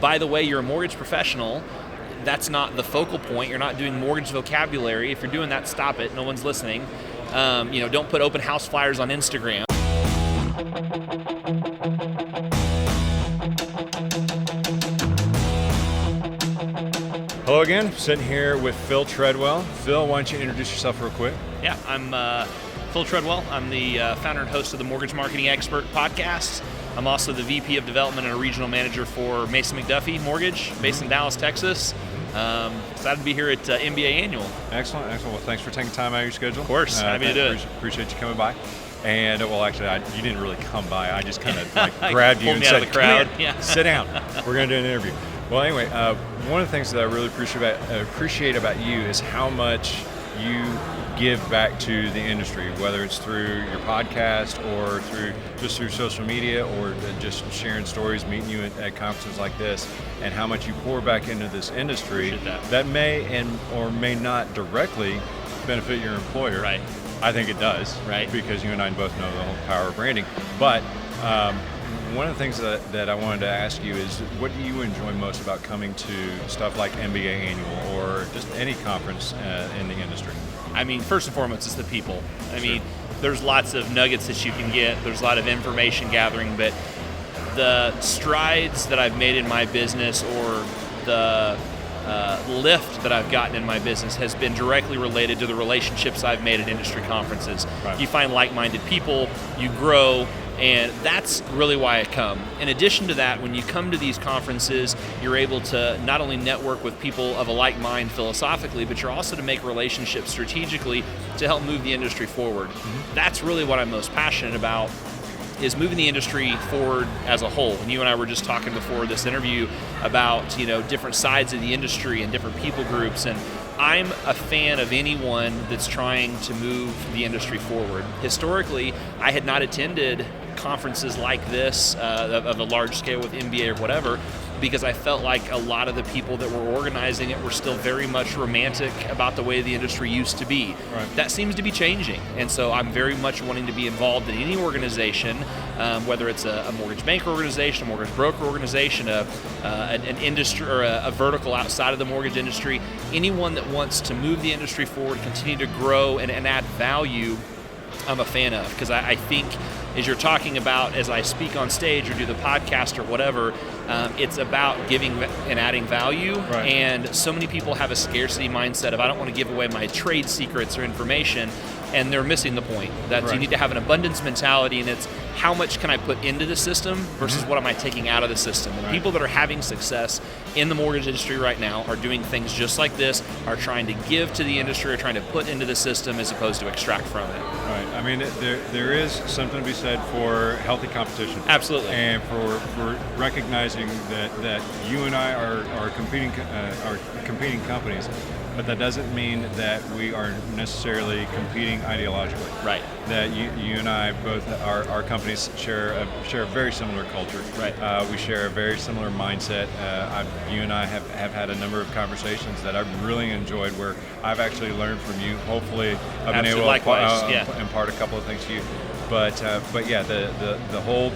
by the way, you're a mortgage professional. That's not the focal point. You're not doing mortgage vocabulary. If you're doing that, stop it. No one's listening. Don't put open house flyers on Instagram. Hello again, sitting here with Phil Treadwell. Phil, why don't you introduce yourself real quick? Yeah, I'm Phil Treadwell. I'm the founder and host of the Mortgage Marketing Expert podcast. I'm also the VP of Development and a regional manager for Mason McDuffie Mortgage, based in Dallas, Texas. Excited to be here at MBA Annual. Excellent. Well, thanks for taking time out of your schedule. Of course, happy to do it. Appreciate you coming by. And, well, actually, you didn't really come by. I just kind of grabbed you and said, "Come here, sit down. We're going to do an interview." Well, anyway, one of the things that I really appreciate about you is how much you give back to the industry, whether it's through your podcast or through social media or just sharing stories, meeting you at conferences like this, and how much you pour back into this industry that may or may not directly benefit your employer. Right. I think it does, right? Because you and I both know the whole power of branding. But one of the things that I wanted to ask you is, what do you enjoy most about coming to stuff like MBA Annual or just any conference in the industry? I mean, first and foremost, it's the people. I mean, there's lots of nuggets that you can get. There's a lot of information gathering, but the strides that I've made in my business or the lift that I've gotten in my business has been directly related to the relationships I've made at industry conferences. Right. You find like-minded people, you grow, and that's really why I come. In addition to that, when you come to these conferences, you're able to not only network with people of a like mind philosophically, but you're also to make relationships strategically to help move the industry forward. Mm-hmm. That's really what I'm most passionate about, is moving the industry forward as a whole. And you and I were just talking before this interview about, different sides of the industry and different people groups, and I'm a fan of anyone that's trying to move the industry forward. Historically, I had not attended conferences like this of a large scale with MBA or whatever, because I felt like a lot of the people that were organizing it were still very much romantic about the way the industry used to be. Right. That seems to be changing, and so I'm very much wanting to be involved in any organization, whether it's a mortgage banker organization, a mortgage broker organization, an industry or a vertical outside of the mortgage industry. Anyone that wants to move the industry forward, continue to grow and add value, I'm a fan of, because I think as you're talking about, as I speak on stage or do the podcast or whatever, it's about giving and adding value. Right. And so many people have a scarcity mindset of, I don't want to give away my trade secrets or information, and they're missing the point. That You need to have an abundance mentality, and it's how much can I put into the system versus what am I taking out of the system. And people that are having success in the mortgage industry right now are doing things just like this, are trying to give to the industry, or trying to put into the system as opposed to extract from it. Right. I mean, there is something to be said for healthy competition. Absolutely. And for recognizing that you and I are competing companies, but that doesn't mean that we are necessarily competing ideologically. Right. That you and I both, our companies share a very similar culture. Right. We share a very similar mindset. You and I have had a number of conversations that I've really enjoyed, where I've actually learned from you. Hopefully, I've been able to impart a couple of things to you. But yeah, the whole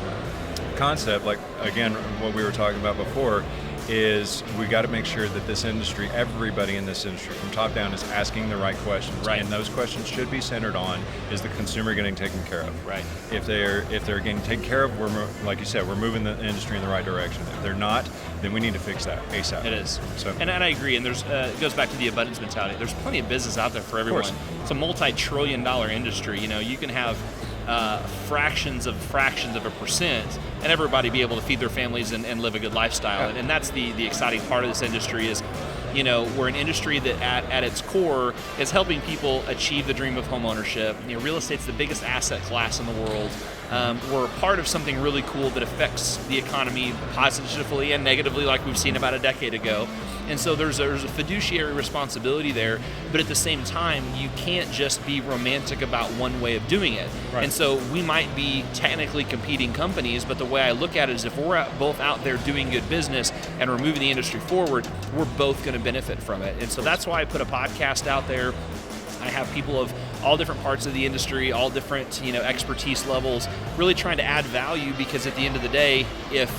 concept, like again, what we were talking about before, is we got to make sure that this industry, everybody in this industry from top down, is asking the right questions. Right. And those questions should be centered on, is the consumer getting taken care of? Right. If they're getting taken care of, like you said, we're moving the industry in the right direction. If they're not, then we need to fix that ASAP. It is. And I agree, and there's it goes back to the abundance mentality. There's plenty of business out there for everyone. It's a multi-trillion-dollar industry. You can have fractions of a percent, and everybody be able to feed their families and live a good lifestyle. And that's the exciting part of this industry is, we're an industry that at its core is helping people achieve the dream of homeownership. Real estate's the biggest asset class in the world. We're a part of something really cool that affects the economy positively and negatively, like we've seen about a decade ago. And so there's a fiduciary responsibility there, but at the same time, you can't just be romantic about one way of doing it. Right. And so we might be technically competing companies, but the way I look at it is, if we're both out there doing good business and we're moving the industry forward, we're both going to benefit from it. And so that's why I put a podcast out there. I have people of all different parts of the industry, all different expertise levels, really trying to add value, because at the end of the day, if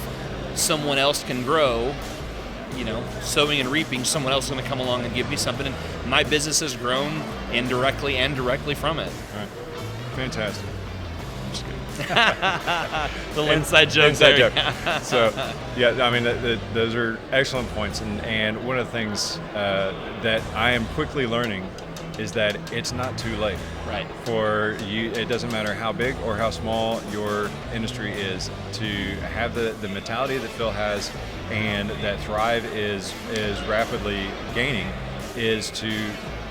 someone else can grow, sowing and reaping, someone else is going to come along and give me something. And my business has grown indirectly and directly from it. All right. Fantastic. I'm just kidding. Little inside joke. Inside joke. So, yeah, I mean, those are excellent points. And one of the things that I am quickly learning is that it's not too late. Right. For you, it doesn't matter how big or how small your industry is, to have the mentality that Phil has and that Thrive is rapidly gaining, is to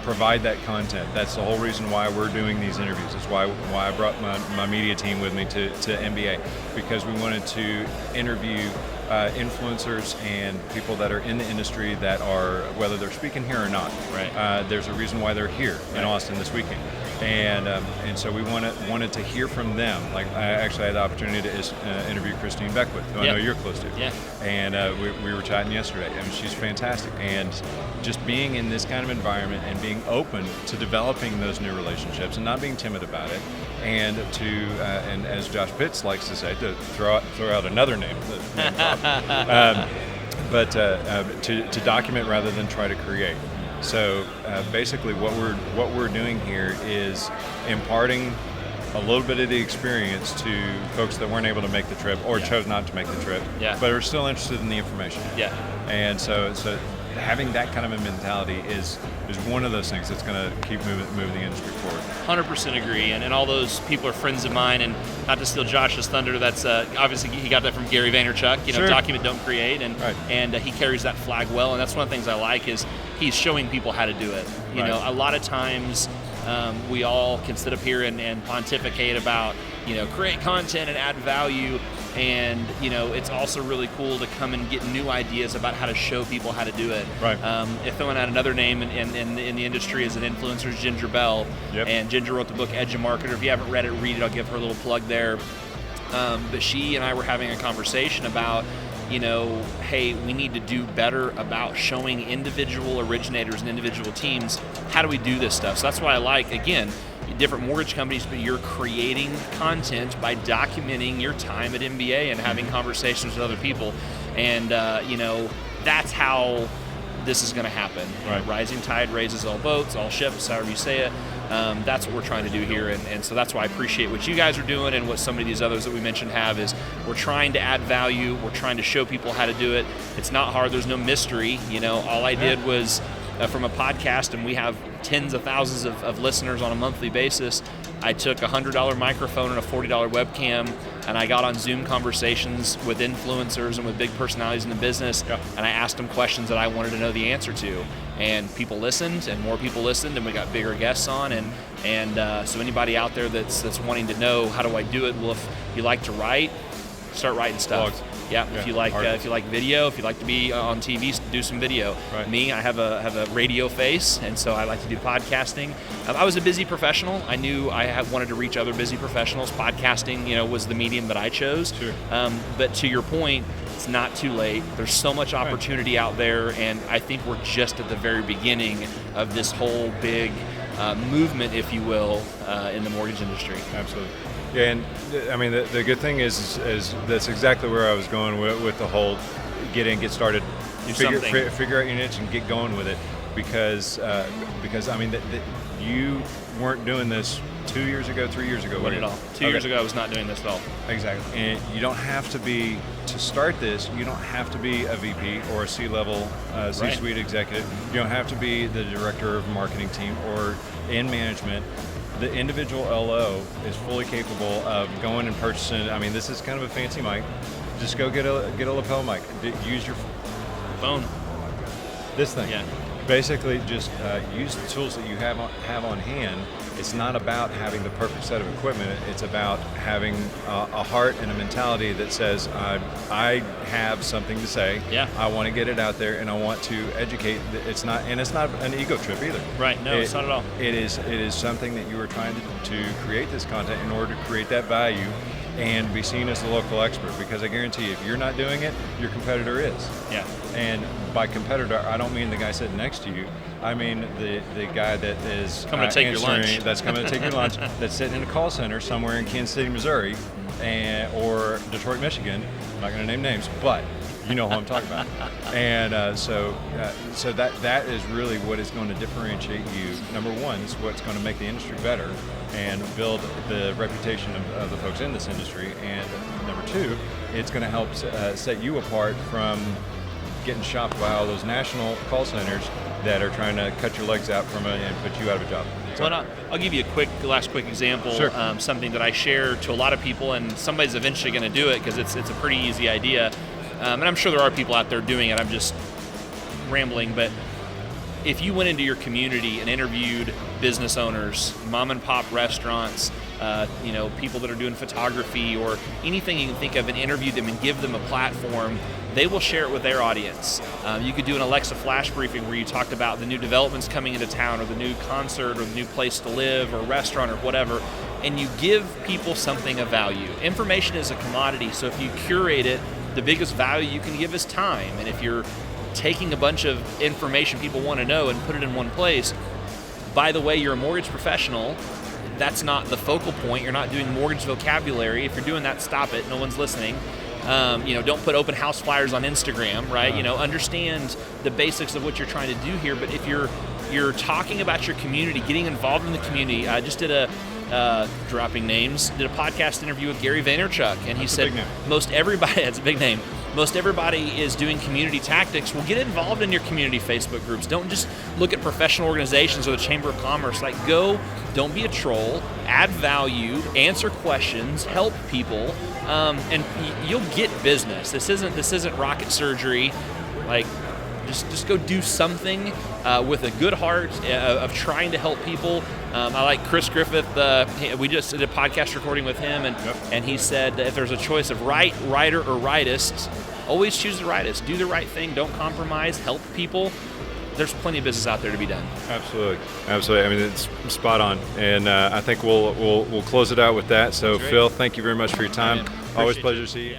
provide that content. That's the whole reason why we're doing these interviews. It's why I brought my media team with me to MBA, because we wanted to interview influencers and people that are in the industry that are, whether they're speaking here or not. Right. There's a reason why they're here in Austin this weekend, and so we wanted to hear from them. Like, I actually had the opportunity to interview Christine Beckwith, who I know you're close to. Yeah. And we were chatting yesterday. I mean, she's fantastic, and just being in this kind of environment and being open to developing those new relationships and not being timid about it, and and as Josh Pitts likes to say, to throw out another name. But to document rather than try to create. So basically, what we're doing here is imparting a little bit of the experience to folks that weren't able to make the trip or chose not to make the trip, but are still interested in the information. Yeah. And so having that kind of a mentality is one of those things that's going to keep moving the industry forward. 100% agree, and all those people are friends of mine, and not to steal Josh's thunder, that's obviously he got that from Gary Vaynerchuk, Sure. Document, don't create, and Right. and he carries that flag well, and that's one of the things I like is he's showing people how to do it. Right. A lot of times we all can sit up here and pontificate about, create content and add value, and it's also really cool to come and get new ideas about how to show people how to do it. Right. If throwing out another name in the industry as an influencer is Ginger Bell. Yep. And Ginger wrote the book Edge a Marketer. If you haven't read it, read it. I'll give her a little plug there. But she and I were having a conversation about, hey, we need to do better about showing individual originators and individual teams how do we do this stuff. So that's why I like, again, different mortgage companies, but you're creating content by documenting your time at MBA and having conversations with other people. And, that's how this is going to happen. Right. Rising tide raises all boats, all ships, however you say it. That's what we're trying to do here. And so that's why I appreciate what you guys are doing and what some of these others that we mentioned have is we're trying to add value. We're trying to show people how to do it. It's not hard. There's no mystery. All I did was from a podcast, and we have tens of thousands of listeners on a monthly basis. I took a $100 microphone and a $40 webcam, and I got on Zoom conversations with influencers and with big personalities in the business, and I asked them questions that I wanted to know the answer to. And people listened, and more people listened, and we got bigger guests on. And so anybody out there that's wanting to know how do I do it, well, if you like to write, start writing stuff. Blogs. Yeah, if you like video, if you like to be on TV, do some video. Right. Me, I have a radio face, and so I like to do podcasting. I was a busy professional. I knew I wanted to reach other busy professionals. Podcasting, was the medium that I chose. Sure. But to your point, it's not too late. There's so much opportunity out there, and I think we're just at the very beginning of this whole big movement, if you will, in the mortgage industry. Absolutely. Yeah, and I mean, the good thing is that's exactly where I was going with the whole get started, figure out your niche and get going with it, because I mean, you weren't doing this 2 years ago, 3 years ago. Not at all. 2 years ago, I was not doing this at all. Exactly. And you don't have to be, to start this, you don't have to be a VP or a C-level, C-suite executive. You don't have to be the director of marketing team or in management. The individual LO is fully capable of going and purchasing. I mean, this is kind of a fancy mic. Just go get a lapel mic. Use your phone. This thing. Yeah. Basically, just use the tools that you have on hand. It's not about having the perfect set of equipment. It's about having a heart and a mentality that says, I have something to say. Yeah. I want to get it out there, and I want to educate. It's not an ego trip either. Right. No, it's not at all. It is something that you are trying to create this content in order to create that value and be seen as the local expert, because I guarantee you, if you're not doing it, your competitor is. Yeah. And by competitor, I don't mean the guy sitting next to you. I mean the guy that is coming to take your lunch. That's coming to take your lunch. That's sitting in a call center somewhere in Kansas City, Missouri, or Detroit, Michigan. I'm not going to name names, but you know who I'm talking about. And so that is really what is going to differentiate you. Number one, is what's going to make the industry better and build the reputation of the folks in this industry. And number two, it's going to help set you apart from getting shopped by all those national call centers that are trying to cut your legs out and put you out of a job. So I'll give you a last quick example. Sure. Something that I share to a lot of people, and somebody's eventually going to do it because it's a pretty easy idea. And I'm sure there are people out there doing it. I'm just rambling, but if you went into your community and interviewed business owners, mom and pop restaurants, people that are doing photography or anything you can think of, and interview them and give them a platform, they will share it with their audience. You could do an Alexa flash briefing where you talked about the new developments coming into town, or the new concert, or the new place to live, or restaurant, or whatever, and you give people something of value. Information is a commodity, so if you curate it, the biggest value you can give is time. And if you're taking a bunch of information people want to know and put it in one place, by the way, you're a mortgage professional, that's not the focal point. You're not doing mortgage vocabulary. If you're doing that, stop it. No one's listening. Don't put open house flyers on Instagram, right? Understand the basics of what you're trying to do here. But if you're talking about your community, getting involved in the community, I just did dropping names, did a podcast interview with Gary Vaynerchuk, and he said most everybody, that's a big name, most everybody is doing community tactics. Well, get involved in your community Facebook groups. Don't just look at professional organizations or the Chamber of Commerce. Don't be a troll, add value, answer questions, help people, and you'll get business. This isn't rocket surgery. Just go do something with a good heart of trying to help people. I like Chris Griffith. We just did a podcast recording with him, and he said that if there's a choice of writer, or rightist, always choose the rightist. Do the right thing. Don't compromise. Help people. There's plenty of business out there to be done. Absolutely. I mean, it's spot on, and I think we'll close it out with that. So, Phil, thank you very much for your time. Always a pleasure to see you.